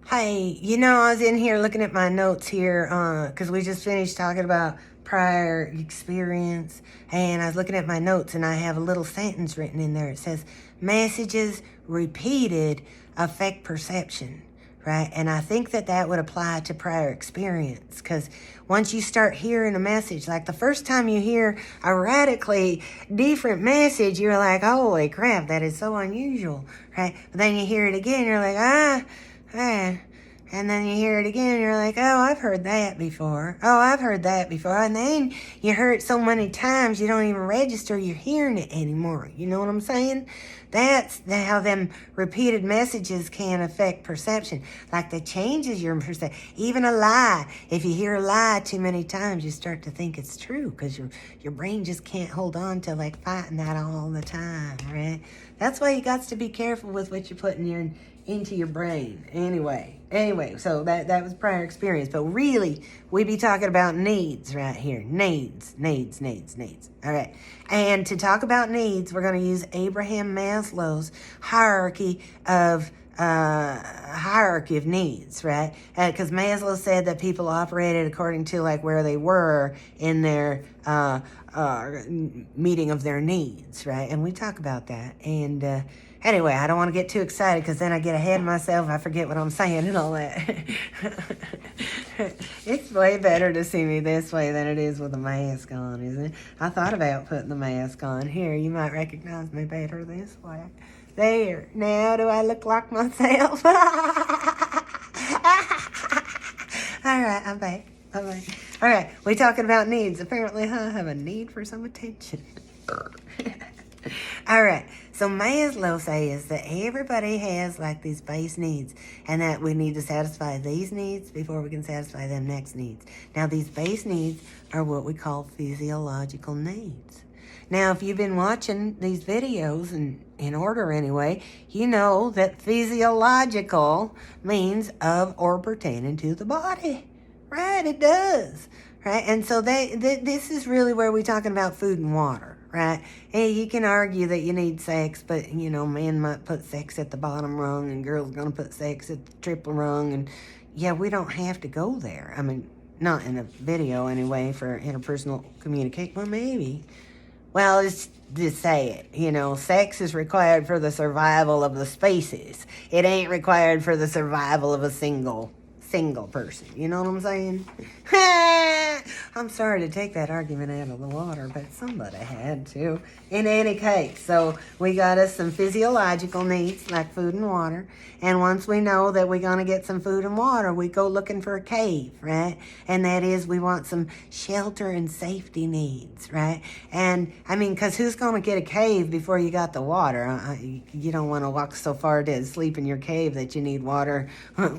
Hey, I was in here looking at my notes here, because we just finished talking about prior experience, and I was looking at my notes, and I have a little sentence written in there. It says, messages repeated affect perception, right? And I think that would apply to prior experience, because once you start hearing a message, like the first time you hear a radically different message, you're like, holy crap, that is so unusual, right? But then you hear it again, you're like, and then you hear it again, and you're like, oh, I've heard that before. Oh, I've heard that before. And then you hear it so many times, you don't even register you're hearing it anymore. You know what I'm saying? That's how them repeated messages can affect perception. Like that changes your perception. Even a lie. If you hear a lie too many times, you start to think it's true because your brain just can't hold on to like fighting that all the time, right? That's why you got to be careful with what you're putting into your brain. Anyway, so that was prior experience. But really, we be talking about needs right here. Needs. All right. And to talk about needs, we're going to use Abraham Maslow's hierarchy of needs, right? Because Maslow said that people operated according to like where they were in their meeting of their needs, right? And we talk about that. And anyway, I don't want to get too excited because then I get ahead of myself. I forget what I'm saying and all that. It's way better to see me this way than it is with a mask on, isn't it? I thought about putting the mask on. Here, you might recognize me better this way. There. Now do I look like myself? All right, I'm back. All right, we're talking about needs. Apparently, I have a need for some attention. All right, so Maslow says that everybody has like these base needs and that we need to satisfy these needs before we can satisfy them next needs. Now, these base needs are what we call physiological needs. Now, if you've been watching these videos in order anyway, you know that physiological means of or pertaining to the body. Right, it does. Right, and so this is really where we're talking about food and water. Right, and you can argue that you need sex, but men might put sex at the bottom rung and girls gonna put sex at the triple rung, and yeah, we don't have to go there. I mean, not in a video anyway for interpersonal communication. Well, maybe. Well, let's just say it. Sex is required for the survival of the species. It ain't required for the survival of a single person. You know what I'm saying? I'm sorry to take that argument out of the water, but somebody had to. In any case, so we got us some physiological needs like food and water. And once we know that we're going to get some food and water, we go looking for a cave, right? And that is we want some shelter and safety needs, right? And I mean, because who's going to get a cave before you got the water? You don't want to walk so far to sleep in your cave that you need water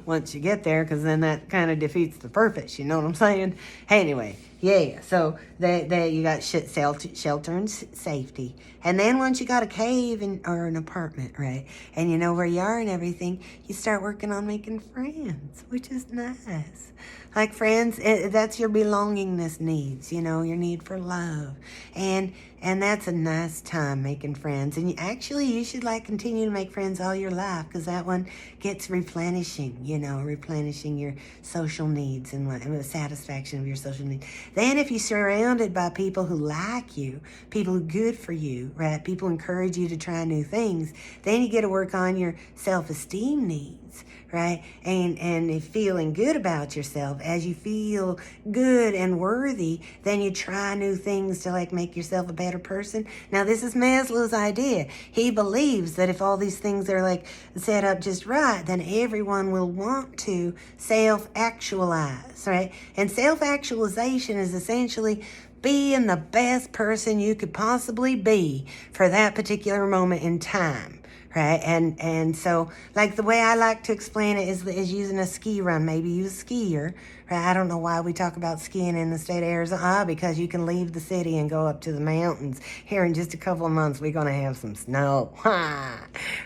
once you get there, because then that kind of defeats the purpose. You know what I'm saying? Anyway, yeah, so that you got shelter and safety. And then once you got a cave or an apartment, right, and you know where you are and everything, you start working on making friends, which is nice. Like friends, that's your belongingness needs, your need for love. And that's a nice time making friends. And you should continue to make friends all your life, because that one gets replenishing, replenishing your social needs and the satisfaction of your social needs. Then if you're surrounded by people who like you, people who are good for you, right, people encourage you to try new things, then you get to work on your self-esteem needs, right? And if feeling good about yourself, as you feel good and worthy, then you try new things to make yourself a better person. Now, this is Maslow's idea. He believes that if all these things are set up just right, then everyone will want to self-actualize, right? And self-actualization is essentially being the best person you could possibly be for that particular moment in time. Right, and so the way I like to explain it is using a ski run. Maybe use a skier. Right, I don't know why we talk about skiing in the state of Arizona. Because you can leave the city and go up to the mountains. Here in just a couple of months, we're gonna have some snow. Right.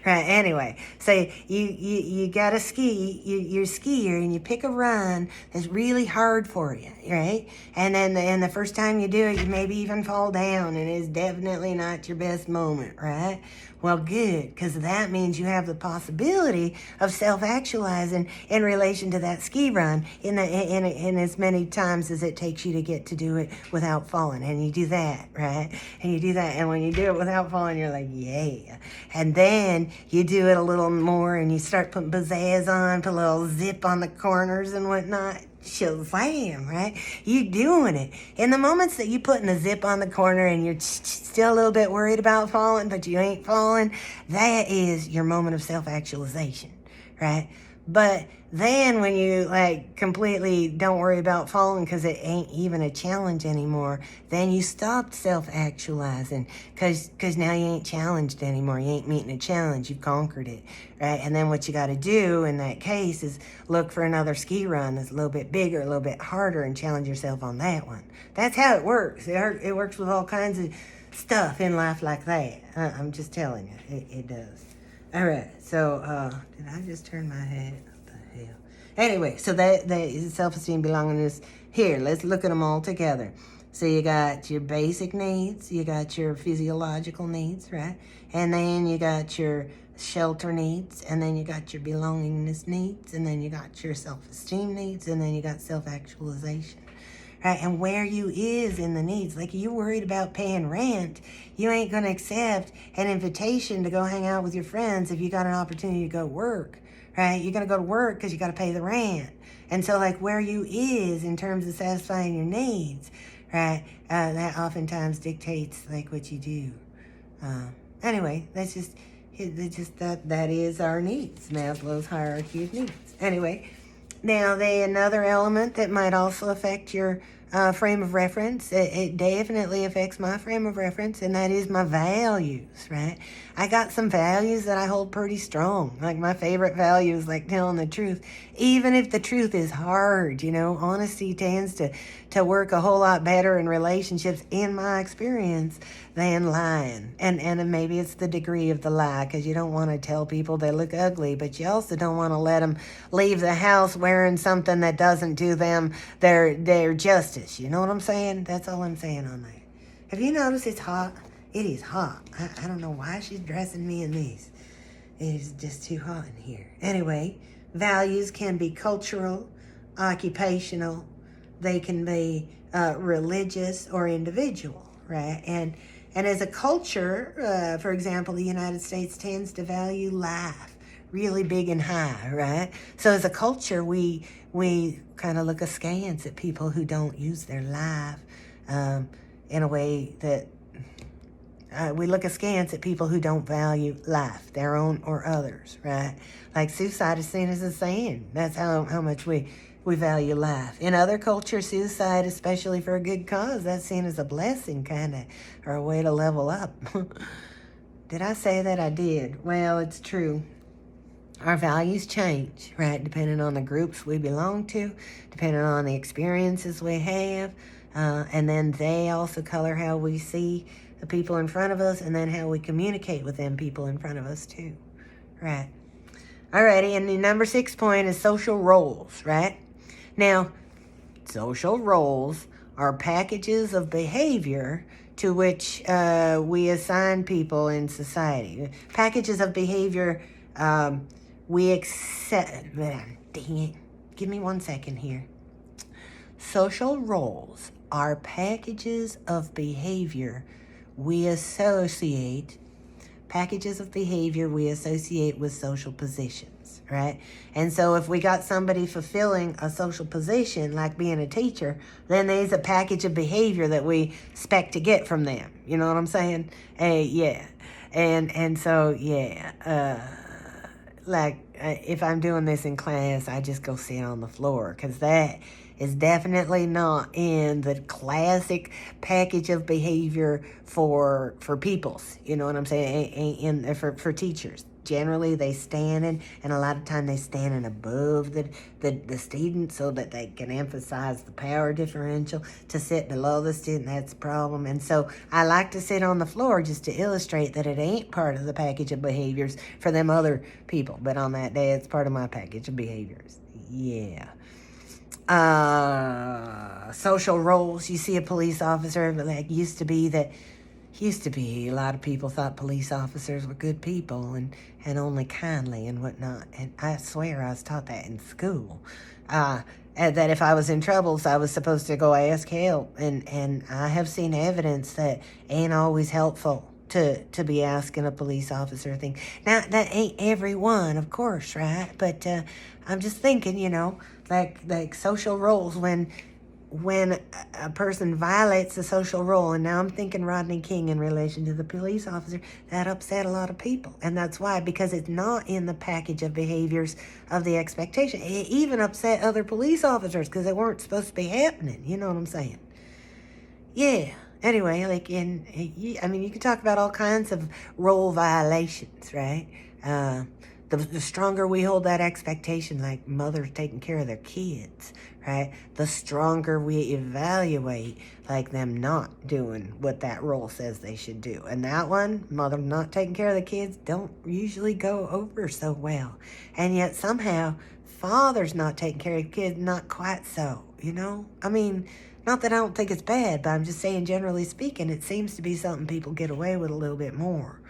Anyway, so you got to ski. You're a skier and you pick a run that's really hard for you, right? And then the first time you do it, you maybe even fall down, and it's definitely not your best moment, right? Well, good, because that means you have the possibility of self-actualizing in relation to that ski run in as many times as it takes you to get to do it without falling. And you do that, right? And you do that, and when you do it without falling, you're like, yeah. And then you do it a little more, and you start putting pizzazz on, put a little zip on the corners and whatnot. Shazam, right? You doing it. In the moments that you putting a zip on the corner and you're still a little bit worried about falling, but you ain't falling, that is your moment of self-actualization, right? But then when you like completely don't worry about falling because it ain't even a challenge anymore, then you stopped self-actualizing because now you ain't challenged anymore. You ain't meeting a challenge. You've conquered it, right? And then what you got to do in that case is look for another ski run that's a little bit bigger, a little bit harder, and challenge yourself on that one. That's how it works. It works with all kinds of stuff in life like that. I'm just telling you, it does. All right, so did I just turn my head? What the hell? Anyway, so that is self-esteem, belongingness. Here, let's look at them all together. So you got your basic needs, you got your physiological needs, right? And then you got your shelter needs, and then you got your belongingness needs, and then you got your self-esteem needs, and then you got self-actualization. Right, and where you is in the needs. Like, you worried about paying rent, you ain't going to accept an invitation to go hang out with your friends if you got an opportunity to go work, right? You're going to go to work because you got to pay the rent. And so, like, where you is in terms of satisfying your needs, right, that oftentimes dictates, like, what you do. Anyway, that is our needs, Maslow's hierarchy of needs. Anyway, now another element that might also affect your frame of reference, it definitely affects my frame of reference, and that is my values, right? I got some values that I hold pretty strong. Like, my favorite value is like telling the truth, even if the truth is hard. Honesty tends to work a whole lot better in relationships, in my experience, than lying. And maybe it's the degree of the lie, because you don't want to tell people they look ugly, but you also don't want to let them leave the house wearing something that doesn't do them their justice. You know what I'm saying? That's all I'm saying on that. Have you noticed it's hot? It is hot. I don't know why she's dressing me in these. It is just too hot in here. Anyway, values can be cultural, occupational, they can be religious or individual, right? And as a culture, for example, the United States tends to value life really big and high, right? So as a culture, we kind of look askance at people who don't use their life in a way that we look askance at people who don't value life, their own or others, right? Like, suicide is seen as a sin. That's how much we value life. In other cultures, suicide, especially for a good cause, that's seen as a blessing, kind of, or a way to level up. Did I say that? I did. Well, it's true. Our values change, right, depending on the groups we belong to, depending on the experiences we have, and then they also color how we see the people in front of us, and then how we communicate with them people in front of us too, right? Alrighty, and the number 6 point is social roles, right? Now, social roles are packages of behavior to which we assign people in society. Packages of behavior we accept. Dang it. Give me 1 second here. Social roles are packages of behavior we associate with social positions, right? And so if we got somebody fulfilling a social position, like being a teacher, then there's a package of behavior that we expect to get from them. You know what I'm saying? Yeah. And so, yeah, if I'm doing this in class, I just go sit on the floor, because that is definitely not in the classic package of behavior for peoples. You know what I'm saying? For teachers. Generally, they standing, and a lot of time they standing above the student so that they can emphasize the power differential. To sit below the student, that's a problem. And so I like to sit on the floor just to illustrate that it ain't part of the package of behaviors for them other people. But on that day, it's part of my package of behaviors. Yeah. Social roles. You see a police officer, like, used to be that used to be, a lot of people thought police officers were good people and only kindly and whatnot. And I swear I was taught that in school. And that if I was in troubles, I was supposed to go ask help. And I have seen evidence that ain't always helpful to be asking a police officer thing. Now, that ain't everyone, of course, right? But I'm just thinking, like social roles, when a person violates the social role, and now I'm thinking Rodney King in relation to the police officer, that upset a lot of people. And that's why, because it's not in the package of behaviors of the expectation. It even upset other police officers because they weren't supposed to be happening. You know what I'm saying? Yeah. Anyway, like you can talk about all kinds of role violations, right? The stronger we hold that expectation, like mothers taking care of their kids, right? The stronger we evaluate, like them not doing what that role says they should do. And that one, mother not taking care of the kids, don't usually go over so well. And yet somehow, fathers not taking care of kids, not quite so, Not that I don't think it's bad, but I'm just saying, generally speaking, it seems to be something people get away with a little bit more.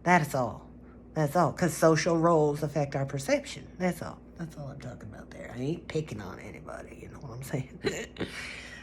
That's all. That's all. Because social roles affect our perception. That's all. That's all I'm talking about there. I ain't picking on anybody. You know what I'm saying?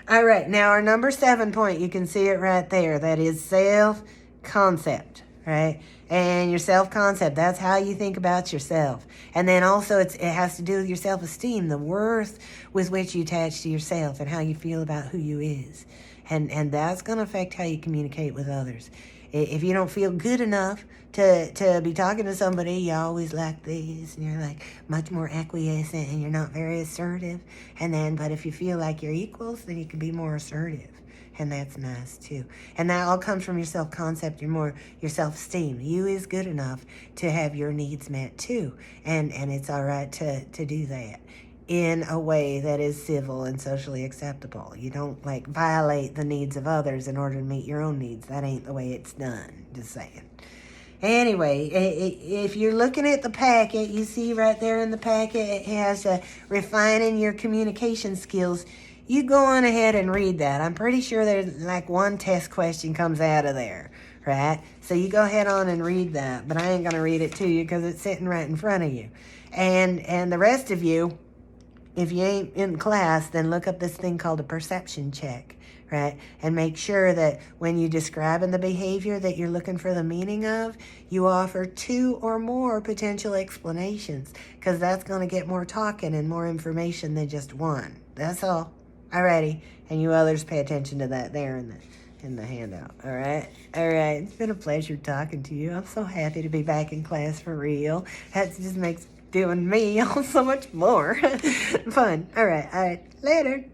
All right. Now, our number 7 point, you can see it right there. That is self-concept, right? And your self-concept, that's how you think about yourself. And then also it has to do with your self-esteem, the worth with which you attach to yourself and how you feel about who you is. And that's going to affect how you communicate with others. If you don't feel good enough to be talking to somebody, you always like this, and you're like much more acquiescent, and you're not very assertive. But if you feel like you're equals, then you can be more assertive. And that's nice too. And that all comes from your self-concept, your self-esteem. You is good enough to have your needs met too. And it's all right to do that in a way that is civil and socially acceptable. You don't violate the needs of others in order to meet your own needs. That ain't the way it's done. Just saying. Anyway, if you're looking at the packet, you see right there in the packet, it has refining your communication skills. You go on ahead and read that. I'm pretty sure there's one test question comes out of there, right? So you go ahead on and read that, but I ain't going to read it to you because it's sitting right in front of you. And the rest of you, if you ain't in class, then look up this thing called a perception check, right? And make sure that when you're describing the behavior that you're looking for the meaning of, you offer 2 or more potential explanations, because that's going to get more talking and more information than just one. That's all. Alrighty. And you others pay attention to that there in the handout. All right. It's been a pleasure talking to you. I'm so happy to be back in class for real. That just makes doing me so much more fun. All right. Later.